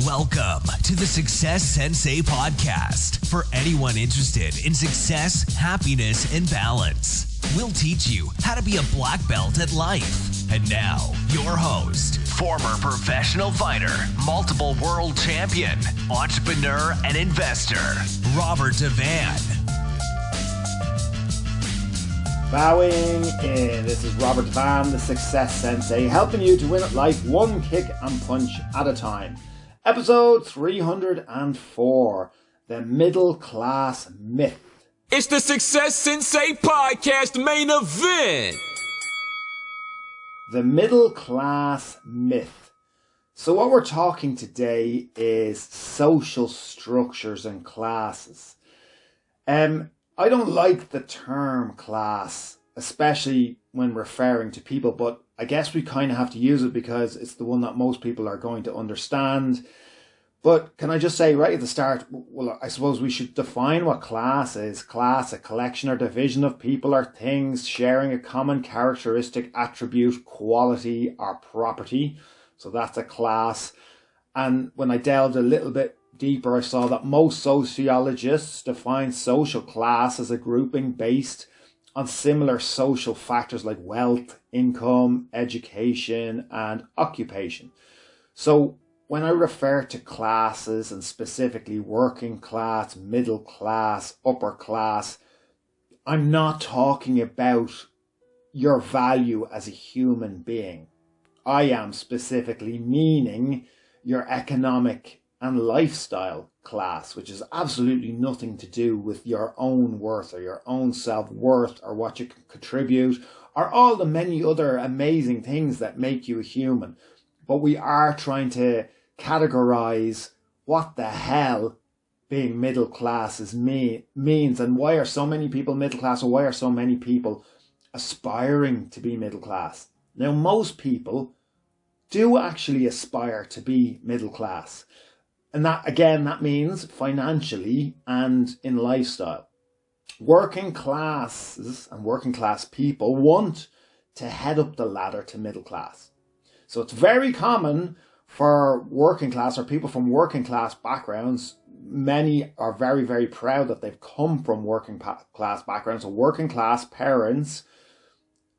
Welcome to the Success Sensei podcast for anyone interested in success, happiness, and balance. We'll teach you how to be a black belt at life. And now, your host, former professional fighter, multiple world champion, entrepreneur, and investor, Robert Devane. Bowing in. This is Robert Devane, the Success Sensei, helping you to win at life one kick and punch at a time. Episode 304, The Middle Class Myth. It's the Success Sensei podcast main event. The Middle Class Myth. So what we're talking today is social structures and classes. I don't like the term class, especially when referring to people, but I guess we kind of have to use it because it's the one that most people are going to understand. But can I just say right at the start, well, I suppose we should define what class is. Class, a collection or division of people or things sharing a common characteristic, attribute, quality, or property. So that's a class. And when I delved a little bit deeper, I saw that most sociologists define social class as a grouping based on similar social factors like wealth, income, education, and occupation. So when I refer to classes, and specifically working class, middle class, upper class, I'm not talking about your value as a human being. I am specifically meaning your economic and lifestyle class, which has absolutely nothing to do with your own worth or your own self-worth or what you can contribute or all the many other amazing things that make you a human. But we are trying to categorize what the hell being middle class means, and why are so many people middle class, or why are so many people aspiring to be middle class. Now, most people do actually aspire to be middle class. And that means financially and in lifestyle. Working classes and working class people want to head up the ladder to middle class. So it's very common for working class or people from working class backgrounds. Many are very, very proud that they've come from working class backgrounds. So working class parents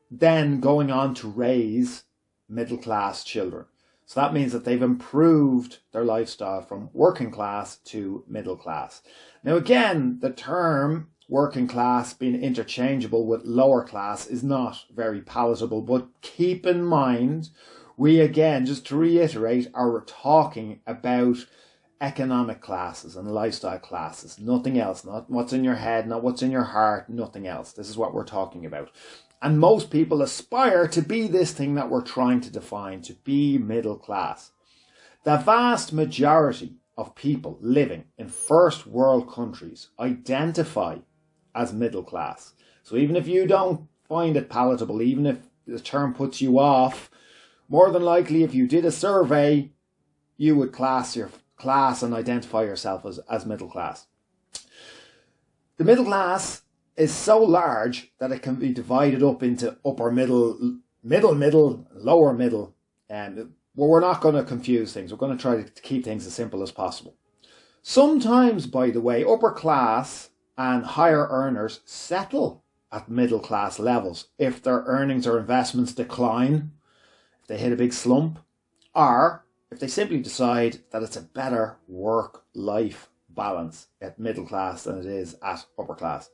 then going on to raise middle class children. So that means that they've improved their lifestyle from working class to middle class. Now again, the term working class being interchangeable with lower class is not very palatable, but keep in mind, we again, just to reiterate, are talking about economic classes and lifestyle classes, nothing else, not what's in your head, not what's in your heart, nothing else. This is what we're talking about. And most people aspire to be this thing that we're trying to define, to be middle class. The vast majority of people living in first world countries identify as middle class. So even if you don't find it palatable, even if the term puts you off, more than likely if you did a survey, you would class and identify yourself as middle class. The middle class is so large that it can be divided up into upper middle, lower middle. And we're not going to confuse things. We're going to try to keep things as simple as possible. Sometimes, by the way, upper class and higher earners settle at middle class levels if their earnings or investments decline, if they hit a big slump, or if they simply decide that it's a better work-life balance at middle class than it is at upper class.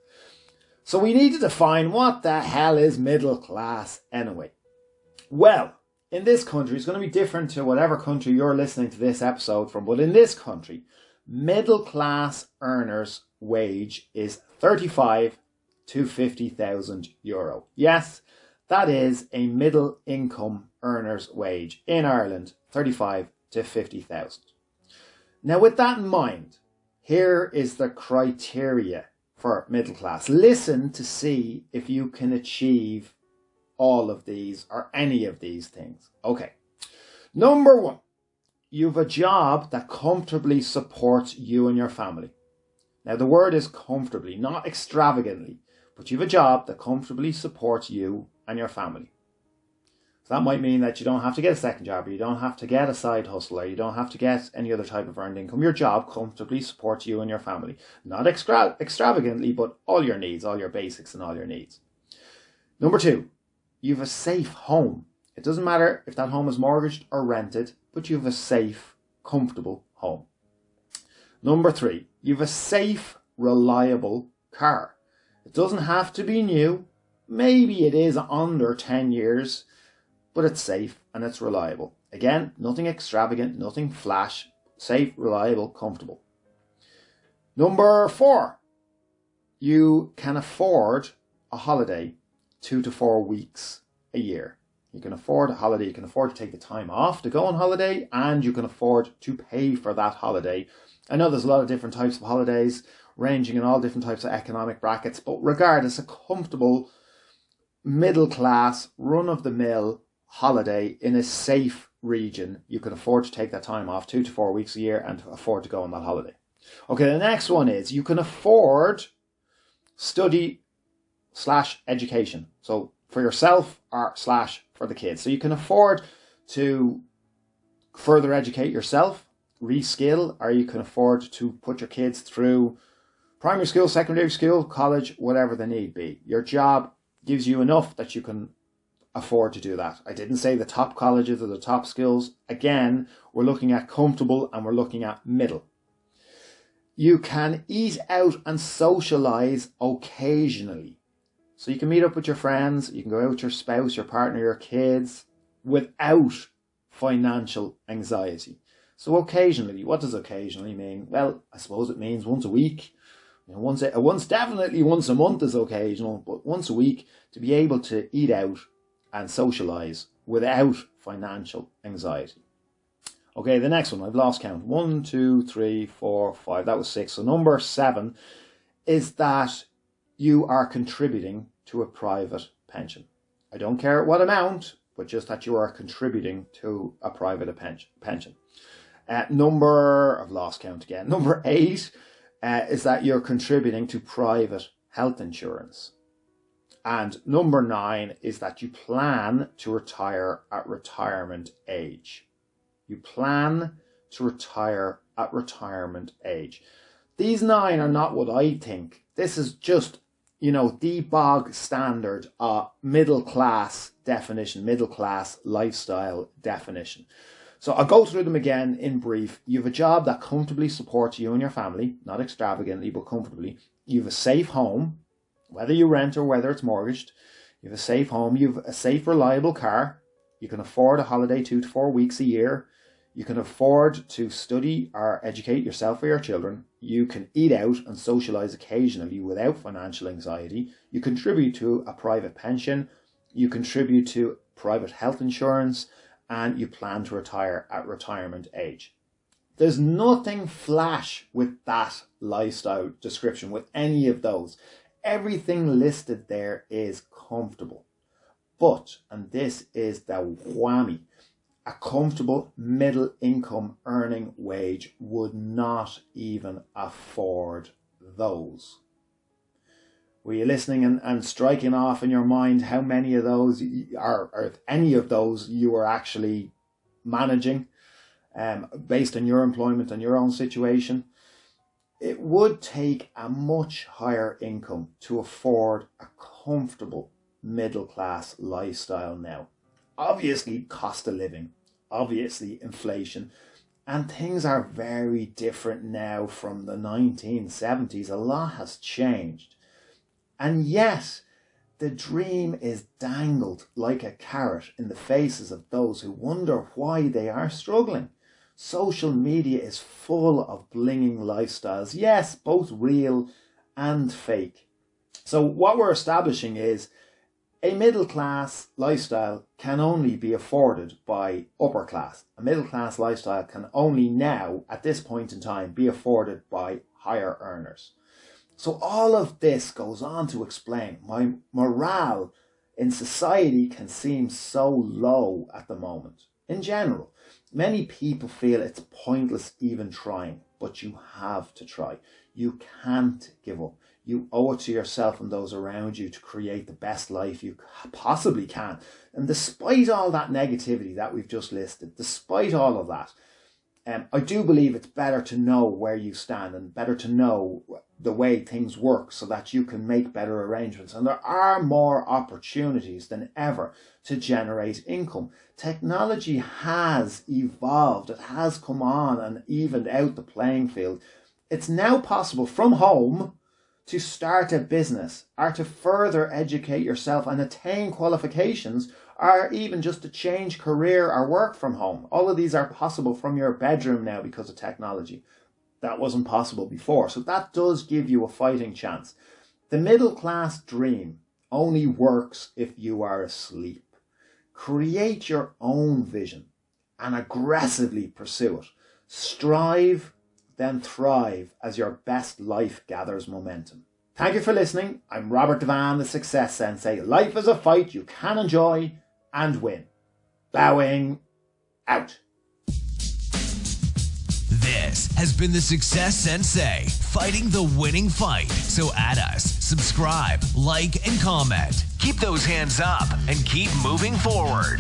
So we need to define what the hell is middle class anyway. Well, in this country, it's going to be different to whatever country you're listening to this episode from, but in this country, middle class earners' wage is 35 to 50,000 euro. Yes, that is a middle income earner's wage in Ireland, 35 to 50,000. Now with that in mind, here is the criteria for middle class. Listen to see if you can achieve all of these or any of these things. Okay. Number one, you have a job that comfortably supports you and your family. Now the word is comfortably, not extravagantly, but you have a job that comfortably supports you and your family. So that might mean that you don't have to get a second job, or you don't have to get a side hustle, or you don't have to get any other type of earned income. Your job comfortably supports you and your family. Not extravagantly, but all your needs, all your basics and all your needs. Number 2, you have a safe home. It doesn't matter if that home is mortgaged or rented, but you have a safe, comfortable home. Number 3, you have a safe, reliable car. It doesn't have to be new. Maybe it is under 10 years, but it's safe and it's reliable. Again, nothing extravagant, nothing flash, safe, reliable, comfortable. Number 4, you can afford a holiday 2 to 4 weeks a year. You can afford a holiday, you can afford to take the time off to go on holiday, and you can afford to pay for that holiday. I know there's a lot of different types of holidays, ranging in all different types of economic brackets, but regardless, a comfortable, middle-class, run-of-the-mill holiday in a safe region, you can afford to take that time off 2 to 4 weeks a year and afford to go on that holiday. Okay, the next one is you can afford study/education. So for yourself or / for the kids. So you can afford to further educate yourself, reskill, or you can afford to put your kids through primary school, secondary school, college, whatever the need be. Your job gives you enough that you can afford to do that. I didn't say the top colleges or the top schools. Again, we're looking at comfortable and we're looking at middle. You can eat out and socialize occasionally. So you can meet up with your friends, you can go out with your spouse, your partner, your kids, without financial anxiety. So occasionally, what does occasionally mean? Well, I suppose it means once a week. Definitely once a month is occasional, but once a week to be able to eat out and socialize without financial anxiety. Okay, the next one, I've lost count. 1, 2, 3, 4, 5. That was 6. So number 7 is that you are contributing to a private pension. I don't care at what amount, but just that you are contributing to a private pension. I've lost count again. Number 8 is that you're contributing to private health insurance. And number 9 is that you plan to retire at retirement age. You plan to retire at retirement age. These 9 are not what I think. This is just, the bog standard middle class definition, middle class lifestyle definition. So I'll go through them again in brief. You have a job that comfortably supports you and your family, not extravagantly, but comfortably. You have a safe home, whether you rent or whether it's mortgaged. You have a safe home. You have a safe, reliable car. You can afford a holiday 2 to 4 weeks a year. You can afford to study or educate yourself or your children. You can eat out and socialize occasionally without financial anxiety. You contribute to a private pension. You contribute to private health insurance. And you plan to retire at retirement age. There's nothing flash with that lifestyle description, with any of those. Everything listed there is comfortable. But, and this is the whammy, a comfortable middle income earning wage would not even afford those. Were you listening and striking off in your mind how many of those or if any of those you were actually managing based on your employment and your own situation? It would take a much higher income to afford a comfortable middle class lifestyle now. Obviously, cost of living, obviously inflation, and things are very different now from the 1970s. A lot has changed. And yet, the dream is dangled like a carrot in the faces of those who wonder why they are struggling. Social media is full of blinging lifestyles. Yes, both real and fake. So what we're establishing is a middle class lifestyle can only be afforded by upper class. A middle class lifestyle can only now, at this point in time, be afforded by higher earners. So all of this goes on to explain why morale in society can seem so low at the moment. In general, many people feel it's pointless even trying, but you have to try. You can't give up. You owe it to yourself and those around you to create the best life you possibly can. And despite all that negativity that we've just listed, despite all of that, I do believe it's better to know where you stand and better to know the way things work so that you can make better arrangements. And there are more opportunities than ever to generate income. Technology has evolved. It has come on and evened out the playing field. It's now possible from home to start a business or to further educate yourself and attain qualifications, or even just to change career or work from home. All of these are possible from your bedroom now because of technology. That wasn't possible before. So that does give you a fighting chance. The middle class dream only works if you are asleep. Create your own vision and aggressively pursue it. Strive, then thrive as your best life gathers momentum. Thank you for listening. I'm Robert Devane, the Success Sensei. Life is a fight you can enjoy and win. Bowing out. This has been the Success Sensei, fighting the winning fight. So add us, subscribe, like, and comment. Keep those hands up and keep moving forward.